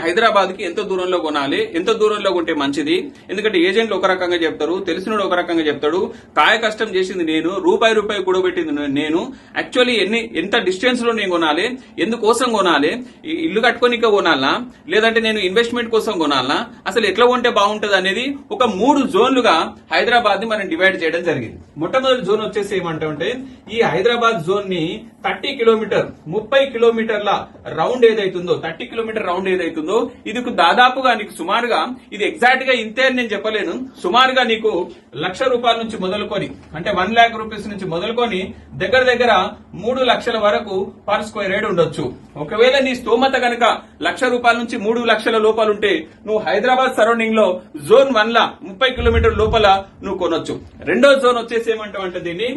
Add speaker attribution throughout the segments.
Speaker 1: హైదరాబాద్ కి ఎంత దూరంలో కొనాలి, ఎంత దూరంలో కొంటే మంచిది? ఎందుకంటే ఏజెంట్లు ఒక రకంగా చెప్తారు, తెలిసినోడు ఒక రకంగా చెప్తాడు. కాయ కష్టం చేసింది నేను, రూపాయి కూడబెట్టింది నేను. యాక్చువల్లీ ఎంత డిస్టెన్స్ లో నేను కొనాలి, ఎందుకోసం కొనాలి, ఇల్లు కట్టుకోనిక కొనాలనా లేదంటే నేను ఇన్వెస్ట్మెంట్ కోసం కొనాలనా, అసలు ఎట్లా కొంటే బాగుంటది అనేది ఒక 3 జోన్లుగా హైదరాబాద్ ని మనం డివైడ్ చేయడం జరిగింది. మొట్టమొదటి జోన్ వచ్చేసి ఏమంటే ఈ హైదరాబాద్ జోన్ ని 30 కిలోమీటర్ల రౌండ్ ఏదైతుందో 30 కిలోమీటర్ రౌండ్ ఏదైతుందో ఇది దాదాపుగా నీకు సుమారుగా, ఇది ఎగ్జాక్ట్ గా ఇంతే అని నేను చెప్పలేను, సుమారుగా నీకు ₹1,00,000 నుంచి మొదలుకొని అంటే 1 lakh రూపీస్ నుంచి మొదలుకొని దగ్గర 3 లక్షల వరకు పర్ స్క్వేర్ యార్డ్ ఉండొచ్చు. ఒకవేళ నీ స్తోమత కనుక ₹1,00,000 నుంచి 3 లక్షల లోపల ఉంటే నువ్వు హైదరాబాద్ సరౌండింగ్ లో జోన్ 1 లా 30 కిలోమీటర్ లోపల నువ్వు కొనొచ్చు. రెండో జోన్ వచ్చేసి ఏమంటావంటే దీన్ని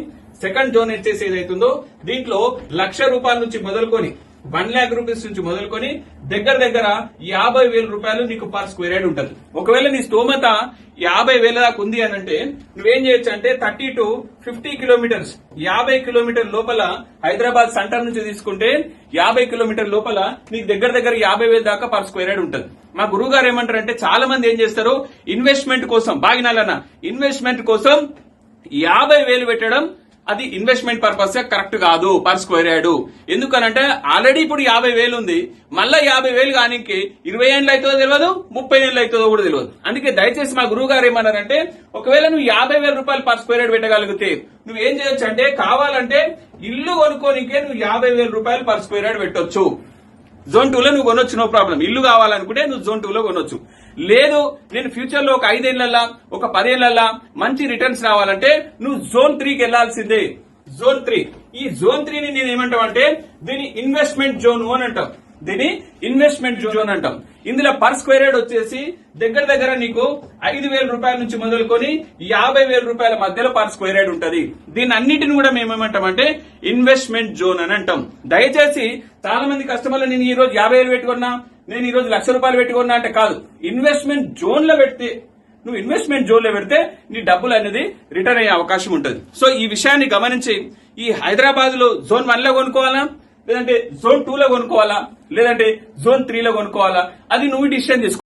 Speaker 1: సెకండ్ జోన్ వచ్చేసి ఏదైతుందో దీంట్లో ₹1,00,000 నుంచి మొదలుకొని 1 lakh రూపీస్ నుంచి మొదలుకొని దగ్గర ₹50,000 నీకు పర్ స్క్వేర్ యార్డ్ ఉంటుంది. ఒకవేళ నీ స్తోమత 50,000 దాకా ఉంది అని అంటే నువ్వేం చేయొచ్చు అంటే 30 to 50 కిలోమీటర్స్ 50 కిలోమీటర్ లోపల హైదరాబాద్ సెంటర్ నుంచి తీసుకుంటే 50 కిలోమీటర్ లోపల నీకు దగ్గర 50,000 దాకా పర్ స్క్వేర్ యార్డ్ ఉంటుంది. మా గురువు గారు ఏమంటారంటే చాలా మంది ఏం చేస్తారు, ఇన్వెస్ట్మెంట్ కోసం ఇన్వెస్ట్మెంట్ కోసం 50,000 పెట్టడం అది ఇన్వెస్ట్మెంట్ పర్పస్ కరెక్ట్ కాదు పర్ స్క్వేర్ యార్డ్. ఎందుకనంటే ఆల్రెడీ ఇప్పుడు 50,000 ఉంది, మళ్ళా 50,000 కానీకి 20 ఏళ్ళు అవుతుందో తెలియదు, 30 ఏళ్ళు అవుతుందో కూడా తెలియదు. అందుకే దయచేసి మా గురువు గారు ఏమన్నారంటే ఒకవేళ నువ్వు ₹50,000 పర్ స్క్వేర్ యార్డ్ పెట్టగలిగితే నువ్వేం చేయొచ్చు అంటే కావాలంటే ఇల్లు కొనుక్కోనికే నువ్వు ₹50,000 పర్ స్క్వేర్ యార్డ్ పెట్టొచ్చు. జోన్ 2 లో నువ్వు కొనొచ్చు, నో ప్రాబ్లం. ఇల్లు కావాలనుకుంటే నువ్వు జోన్ 2 లో కొనొచ్చు. లేదు నేను ఫ్యూచర్ లో ఒక 5 ఏళ్లల్లా ఒక 10 ఏళ్లల్లా మంచి రిటర్న్స్ రావాలంటే నువ్వు జోన్ 3కి వెళ్లాల్సిందే. జోన్ 3, ఈ జోన్ 3 ని నేను ఏమంటామంటే దీని ఇన్వెస్ట్మెంట్ జోన్ అని అంటాం. ఇందులో పర్ స్క్వేర్ యార్డ్ వచ్చేసి దగ్గర నీకు ₹5,000 నుంచి మొదలుకొని ₹50,000 మధ్యలో పర్ స్క్వేర్ యార్డ్ ఉంటది. దీని అన్నిటిని కూడా మేము ఏమంటామంటే ఇన్వెస్ట్మెంట్ జోన్ అని అంటాం. దయచేసి చాలా మంది కస్టమర్లు నేను ఈ రోజు 50,000 పెట్టుకున్నా, నేను ఈ రోజు ₹1,00,000 పెట్టుకున్నా అంటే కాదు. ఇన్వెస్ట్మెంట్ జోన్ లో పెడితే నువ్వు ఇన్వెస్ట్మెంట్ జోన్ లో పెడితే నీ డబ్బులు అనేది రిటర్న్ అయ్యే అవకాశం ఉంటుంది. సో ఈ విషయాన్ని గమనించి ఈ హైదరాబాద్ లో జోన్ 1 లో కొనుక్కోవాలా లేదంటే జోన్ 2 లో కొనుక్కోవాలా లేదంటే జోన్ 3 లో కొనుక్కోవాలా అది నువ్వు డిసిషన్ తీసుకో.